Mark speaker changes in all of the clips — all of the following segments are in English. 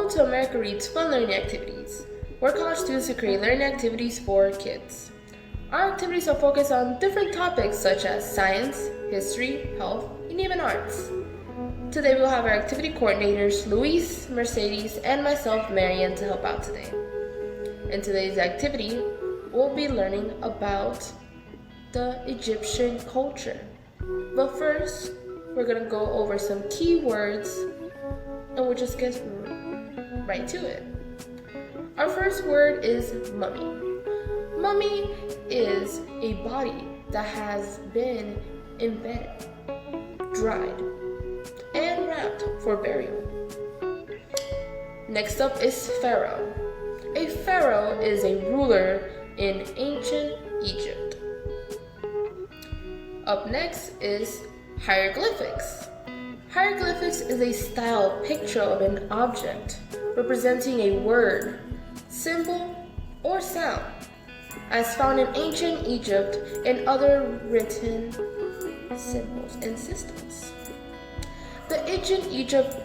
Speaker 1: Welcome to America Reads Fun Learning Activities. We're college students who create learning activities for kids. Our activities are focused on different topics such as science, history, health, and even arts. Today we'll have our activity coordinators Luis, Mercedes, and myself, Marianne, to help out today. In today's activity, we'll be learning about the Egyptian culture. But first, we're going to go over some key words and we'll just get right to it. Our first word is mummy. Mummy is a body that has been embedded, dried, and wrapped for burial. Next up is pharaoh. A pharaoh is a ruler in ancient Egypt. Up next is hieroglyphics. Hieroglyphics is a style picture of an object representing a word, symbol, or sound, as found in ancient Egypt and other written symbols and systems. The ancient Egypt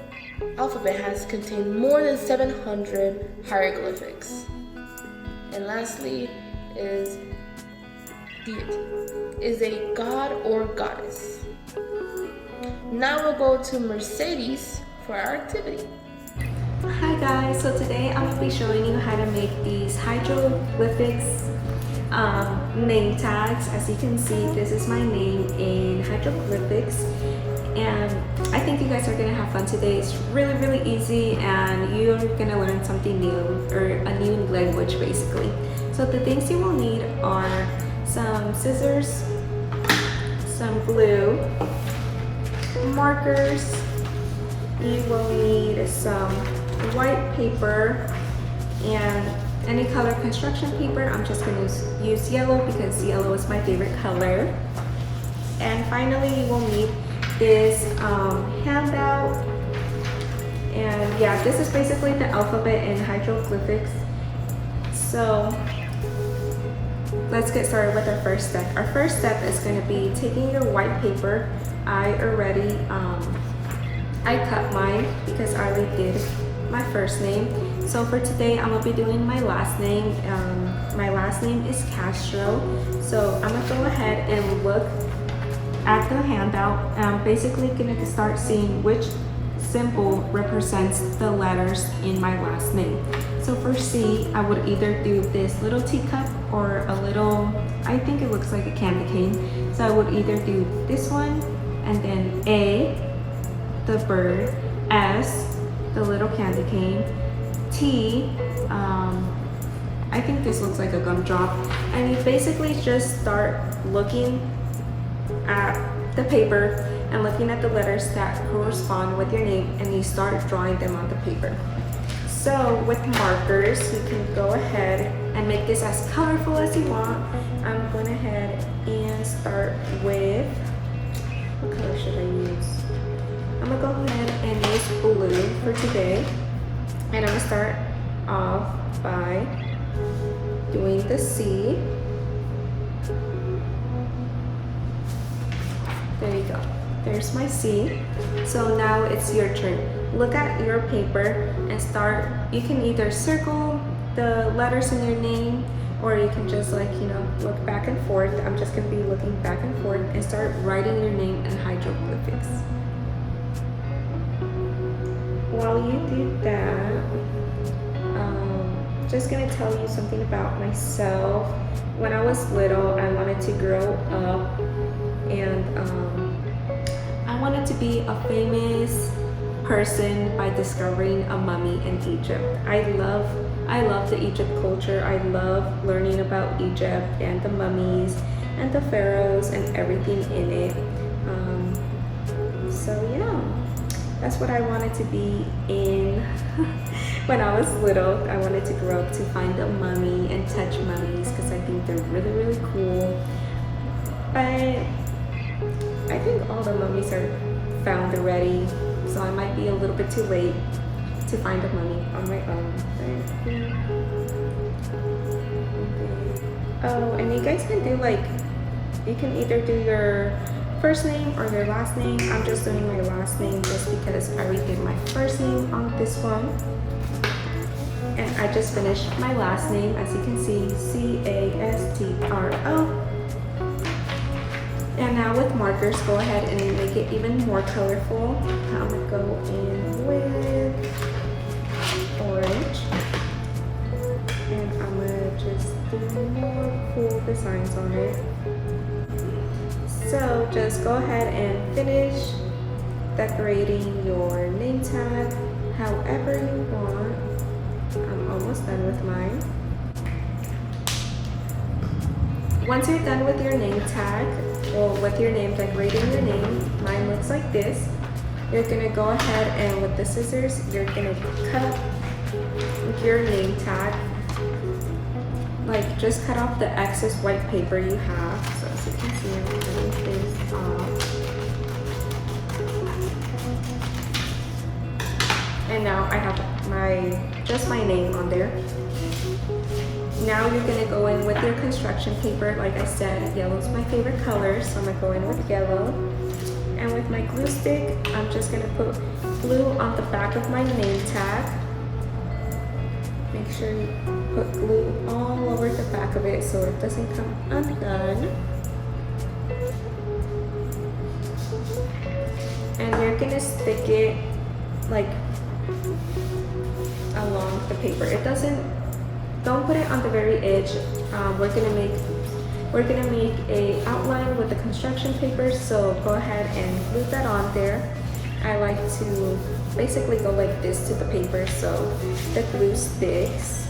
Speaker 1: alphabet has contained more than 700 hieroglyphics. And lastly is deity, is a god or goddess. Now we'll go to Mercedes for our activity.
Speaker 2: Hi guys, so today I'm going to be showing you how to make these hieroglyphics name tags. As you can see, this is my name in hieroglyphics, and I think you guys are going to have fun today. It's really easy and you're going to learn something new, or a new language basically. So the things you will need are some scissors, some glue, markers, you will need some white paper and any color construction paper. I'm just going to use yellow because yellow is my favorite color. And finally you will need this handout, and yeah, this is basically the alphabet in hieroglyphics. So let's get started with our first step. Our first step is going to be taking your white paper. I already I cut mine because I already did my first name. So for today I'm gonna be doing my last name. My last name is Castro. So I'm gonna go ahead and look at the handout. I'm basically gonna start seeing which symbol represents the letters in my last name. So for C, I would either do this little teacup or a little, I think it looks like a candy cane. So I would either do this one, and then A, the bird, S, the little candy cane, T, I think this looks like a gumdrop, and you basically just start looking at the paper and looking at the letters that correspond with your name, and you start drawing them on the paper. So with markers, you can go ahead and make this as colorful as you want. I'm going ahead and start with, what color should I use? I'm gonna go ahead and use blue for today. And I'm gonna start off by doing the C. There you go. There's my C. So now it's your turn. Look at your paper and start. You can either circle the letters in your name, or you can just look back and forth. I'm just gonna be looking back and forth and start writing your name in hieroglyphics. While you do that, just gonna tell you something about myself. When I was little, I wanted to grow up, and I wanted to be a famous person by discovering a mummy in Egypt. I love the Egypt culture. I love learning about Egypt and the mummies and the pharaohs and everything in it. So yeah, that's what I wanted to be in. When I was little, I wanted to grow up to find a mummy and touch mummies because I think they're really cool. But I think all the mummies are found already, so I might be a little bit too late to find a mummy on my own. Oh, and you guys can do you can either do your first name or your last name. I'm just doing my last name just because I already did my first name on this one. And I just finished my last name, as you can see, Castro. And now with markers, go ahead and make it even more colorful. I'm gonna go in with orange. And I'm gonna just do more cool designs on it. So just go ahead and finish decorating your name tag however you want. I'm almost done with mine. Once you're done with your name tag, or with your name, decorating your name, mine looks like this. You're gonna go ahead and with the scissors, you're gonna cut your name tag. Like, just cut off the excess white paper you have. So as you can see, I'm cutting this off. And now I have just my name on there. Now you're gonna go in with your construction paper. Like I said, yellow is my favorite color, so I'm gonna go in with yellow. And with my glue stick, I'm just gonna put glue on the back of my name tag. Make sure you put glue all over the back of it so it doesn't come undone. And you're gonna stick it like along the paper. Don't put it on the very edge. We're gonna make a outline with the construction paper, so go ahead and glue that on there. I like to basically go like this to the paper so the glue sticks.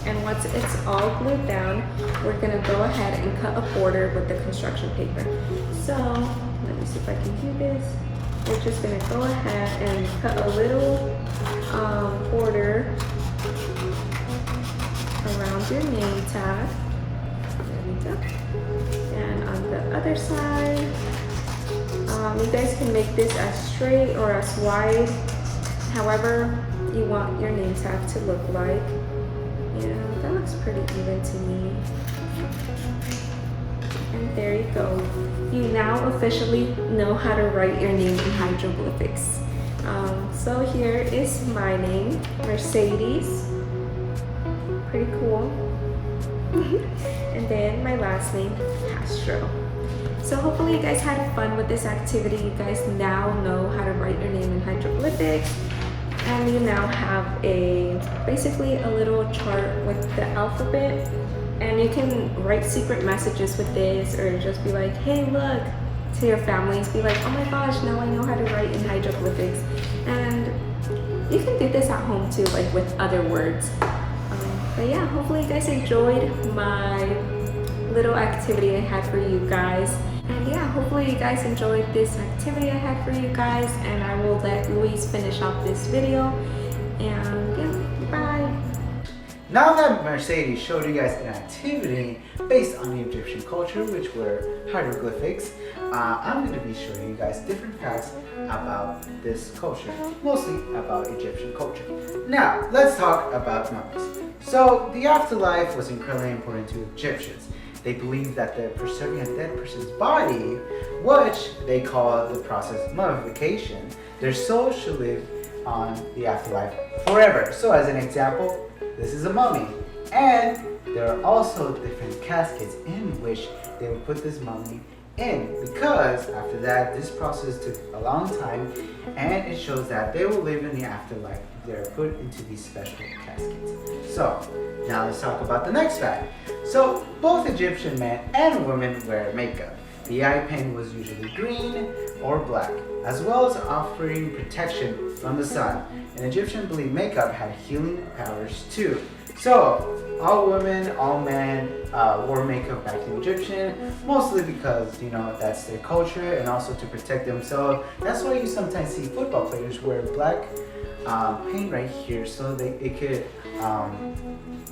Speaker 2: And once it's all glued down, we're gonna go ahead and cut a border with the construction paper. So let me see if I can do this. We're just gonna go ahead and cut a little border around your name tag. There we go. And on the other side, you guys can make this as straight or as wide, however you want your name tag to look like. Yeah, that looks pretty even to me. And there you go. You now officially know how to write your name in hieroglyphics. So here is my name, Mercedes. Pretty cool. And then my last name, Castro. So hopefully you guys had fun with this activity. You guys now know how to write your name in hieroglyphics. And you now have basically a little chart with the alphabet. And you can write secret messages with this, or just be like, hey, look, to your families. Be like, oh my gosh, now I know how to write in hieroglyphics. And you can do this at home too, like with other words. But yeah, hopefully you guys enjoyed my little activity I had for you guys. And yeah, hopefully you guys enjoyed this activity I had for you guys. And I will let Luis finish off this video. And yeah, bye.
Speaker 3: Now that Mercedes showed you guys an activity based on the Egyptian culture, which were hieroglyphics, I'm going to be showing you guys different facts about this culture, mostly about Egyptian culture. Now, let's talk about mummies. So, the afterlife was incredibly important to Egyptians. They believed that preserving a dead person's body, which they call the process mummification, their soul should live on the afterlife forever. So, as an example, this is a mummy, and there are also different caskets in which they would put this mummy in, because after that this process took a long time, and it shows that they will live in the afterlife. They're put into these special caskets. So now let's talk about the next fact. So both Egyptian men and women wear makeup. The eye paint was usually green or black, as well as offering protection from the sun. And Egyptians believed makeup had healing powers too. So all women, all men wore makeup back in Egyptian, mostly because, you know, that's their culture, and also to protect themselves. That's why you sometimes see football players wear black paint right here, so it could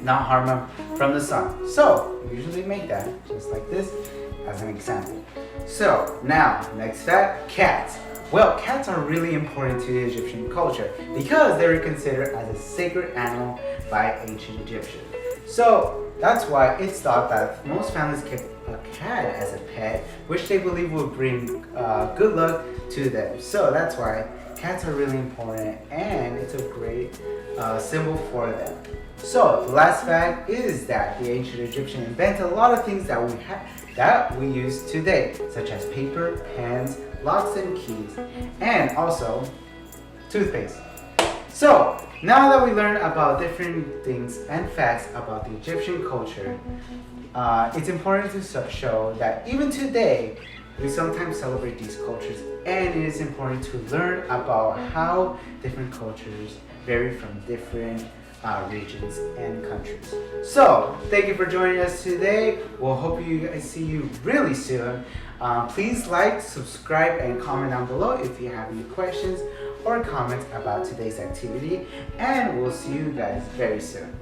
Speaker 3: not harm them from the sun. So you usually make that just like this as an example. So now, next fact, cats. Well, cats are really important to the Egyptian culture because they were considered as a sacred animal by ancient Egyptians. So that's why it's thought that most families kept a cat as a pet, which they believe will bring good luck to them. So that's why cats are really important, and it's a great symbol for them. So the last fact is that the ancient Egyptians invented a lot of things that we use today, such as paper, pens, locks and keys, and also toothpaste. So now that we learned about different things and facts about the Egyptian culture, it's important to show that even today we sometimes celebrate these cultures, and it is important to learn about how different cultures vary from different regions and countries. So thank you for joining us today. We'll hope you guys see you really soon. Please like, subscribe, and comment down below if you have any questions or comments about today's activity, and we'll see you guys very soon.